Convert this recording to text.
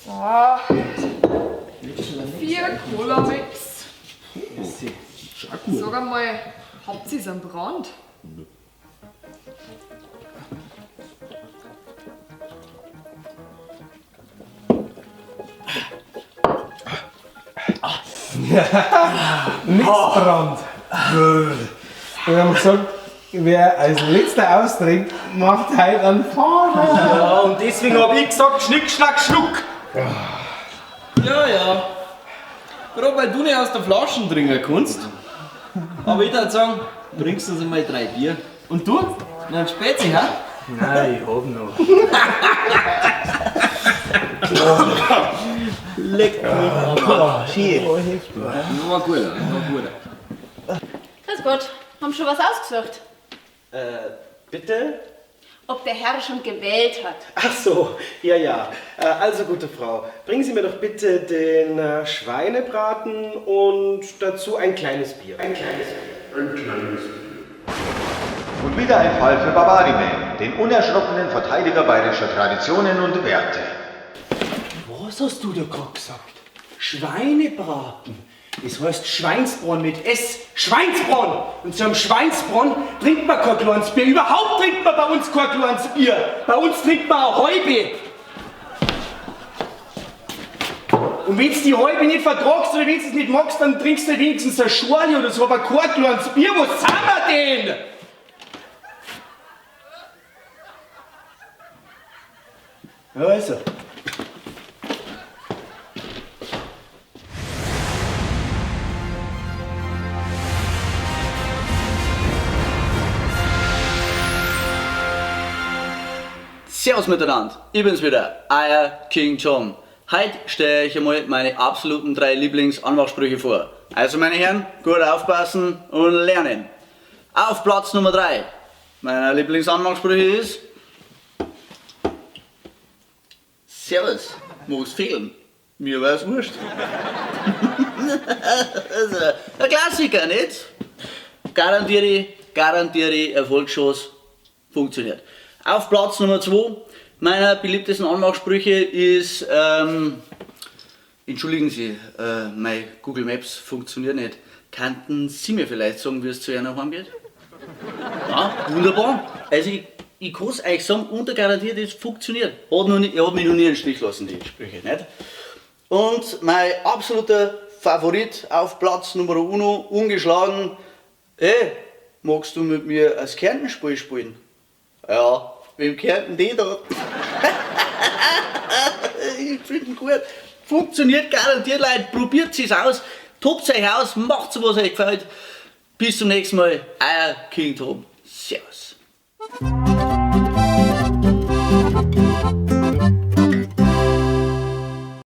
Ah, 4 Cola-Mix. Sag einmal, habt ihr einen Brand? Nix Brand. Wir haben gesagt, wer als letzter austrinkt, macht heute einen Fahrer. Ja, und deswegen hab ich gesagt, Schnick, Schnack, Schnuck. Ja. Gerade weil du nicht aus der Flaschen trinken kannst. Aber ich würde sagen, bringst uns einmal 3 Bier. Und du? Noch ein Spätzle, ha? Nein, ich hab noch. Leck mich am Schön. War gut. Grüß Gott, haben schon was ausgesucht? Bitte? Ob der Herr schon gewählt hat? Ach so, ja. Also, gute Frau, bringen Sie mir doch bitte den Schweinebraten und dazu ein kleines Bier. Und wieder ein Fall für Bavariman, den unerschrockenen Verteidiger bayerischer Traditionen und Werte. Was hast du da gerade gesagt? Schweinebraten. Das heißt Schweinsbronn mit S. Schweinsbronn. Und zu einem Schweinsbronn trinkt man kein kleines Bier. Überhaupt trinkt man bei uns kein kleines Bier. Bei uns trinkt man auch Häube. Und wenn du die Häube nicht vertragst oder wenn du es nicht magst, dann trinkst du wenigstens ein Schorle oder so, aber kein kleines Bier. Wo sind wir denn? Ja, also. Servus miteinander, ich bin's wieder, euer King John. Heute stelle ich einmal meine absoluten 3 Lieblingsanmachsprüche vor. Also meine Herren, gut aufpassen und lernen. Auf Platz Nummer 3 meiner Lieblingsanmachsprüche ist: Servus, muss fehlen, mir wär's wurscht. Also, ein Klassiker, nicht? Garantiere Erfolgschance, funktioniert. Auf Platz Nummer 2 meiner beliebtesten Anmachsprüche ist, entschuldigen Sie, mein Google Maps funktioniert nicht. Könnten Sie mir vielleicht sagen, wie es zu Ihnen heimgeht? Ja, wunderbar. Also ich kann es euch sagen, unter garantiert, es funktioniert. Hat mich noch nie einen Stich lassen, die Sprüche, nicht? Und mein absoluter Favorit auf Platz Nummer 1, ungeschlagen: Hey, magst du mit mir ein Kärntenspiel spielen? Ja, wem Kärnten die da? Ich finde ihn gut. Funktioniert garantiert, Leute. Probiert es aus. Tobt euch aus. Macht so, was euch gefällt. Bis zum nächsten Mal. Euer King Tom. Servus.